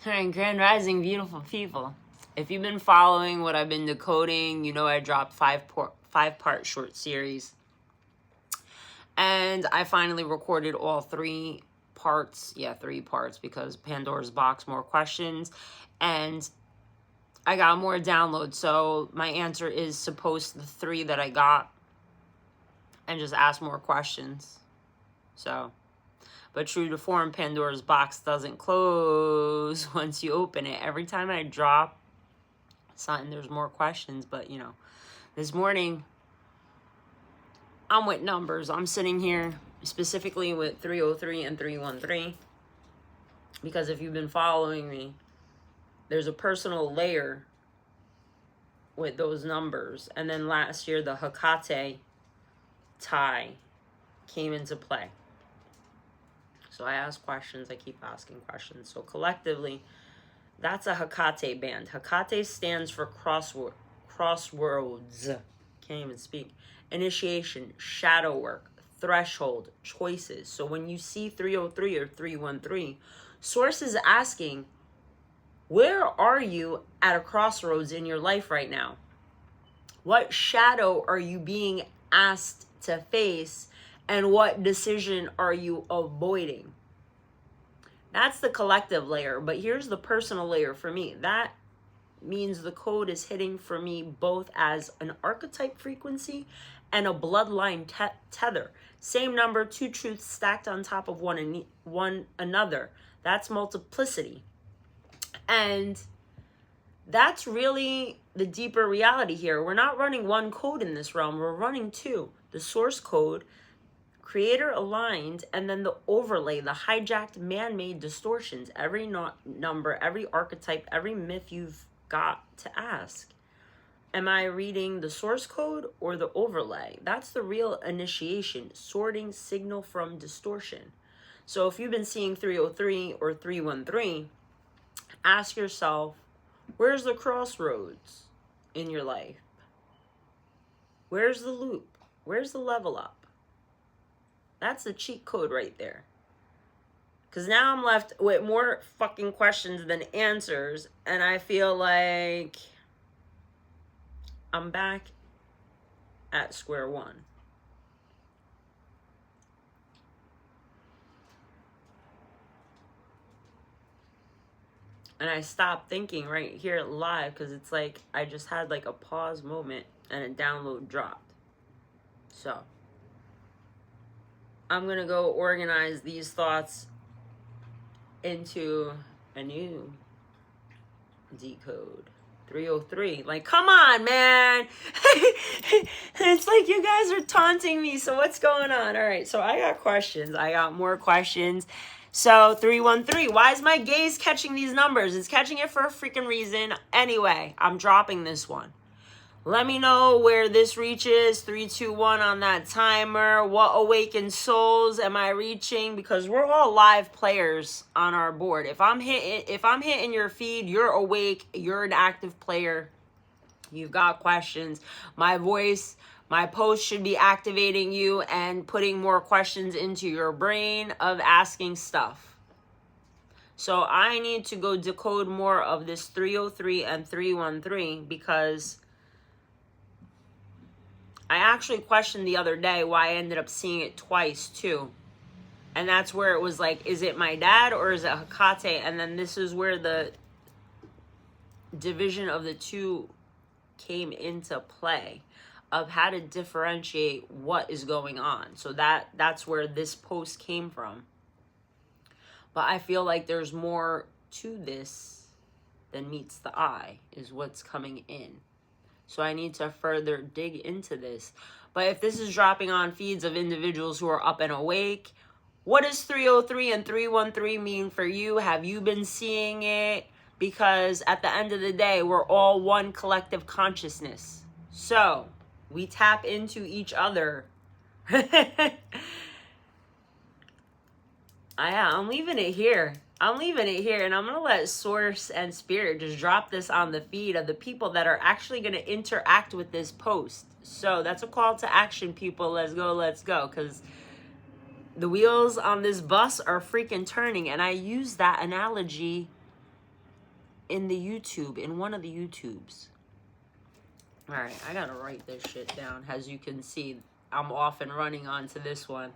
Alright, Grand Rising, beautiful people. If you've been following what I've been decoding, you know I dropped five-part short series. And I finally recorded all 3 parts. Yeah, 3 parts because Pandora's box, more questions. And I got more downloads. So my answer is to post the 3 that I got and just ask more questions. So... but true to form, Pandora's box doesn't close once you open it. Every time I drop something, there's more questions. But, you know, this morning, I'm with numbers. I'm sitting here specifically with 303 and 313. Because if you've been following me, there's a personal layer with those numbers. And then last year, the Hecate tie came into play. So I ask questions, I keep asking questions. So collectively, that's a Hecate band. Hecate stands for crossroads. Can't even speak. Initiation, shadow work, threshold, choices. So when you see 303 or 313, Source is asking, where are you at a crossroads in your life right now? What shadow are you being asked to face? And what decision are you avoiding? That's the collective layer. But here's the personal layer for me. That means the code is hitting for me both as an archetype frequency and a bloodline tether. Same number, 2 truths stacked on top of one another. That's multiplicity. And that's really the deeper reality here. We're not running one code in this realm. We're running 2. The source code, creator aligned, and then the overlay, the hijacked man-made distortions. Every number, every archetype, every myth you've got to ask. Am I reading the source code or the overlay? That's the real initiation, sorting signal from distortion. So if you've been seeing 303 or 313, ask yourself, where's the crossroads in your life? Where's the loop? Where's the level up? That's the cheat code right there. Because now I'm left with more fucking questions than answers. And I feel like I'm back at square one. And I stopped thinking right here live because it's like I just had like a pause moment and a download dropped. So I'm going to go organize these thoughts into a new decode. 303. Like, come on, man. It's like you guys are taunting me. So what's going on? All right. So I got questions. I got more questions. So 313. Why is my gaze catching these numbers? It's catching it for a freaking reason. Anyway, I'm dropping this one. Let me know where this reaches. 321 on that timer. What awakened souls am I reaching? Because we're all live players on our board. If I'm hitting your feed, you're awake. You're an active player. You've got questions. My voice, my post should be activating you and putting more questions into your brain of asking stuff. So I need to go decode more of this 303 and 313 because I actually questioned the other day why I ended up seeing it twice too. And that's where it was like, is it my dad or is it Hecate? And then this is where the division of the 2 came into play of how to differentiate what is going on. So that's where this post came from. But I feel like there's more to this than meets the eye is what's coming in. So I need to further dig into this. But if this is dropping on feeds of individuals who are up and awake, what does 303 and 313 mean for you? Have you been seeing it? Because at the end of the day, we're all one collective consciousness. So we tap into each other. I'm leaving it here. I'm leaving it here, and I'm going to let Source and Spirit just drop this on the feed of the people that are actually going to interact with this post. So that's a call to action, people. Let's go, because the wheels on this bus are freaking turning, and I use that analogy in the YouTube, in one of the YouTubes. All right, I gotta write this shit down. As you can see, I'm off and running onto this one.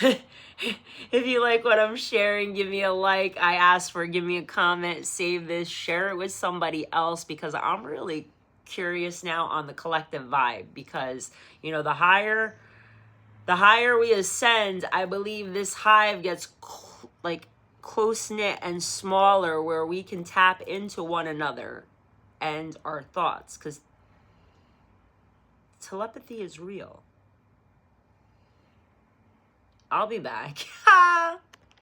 If you like what I'm sharing, give me a like. I asked for, give me a comment, save this, share it with somebody else, because I'm really curious now on the collective vibe. Because, you know, the higher we ascend, I believe this hive gets like close-knit and smaller, where we can tap into one another and our thoughts, because telepathy is real. I'll be back.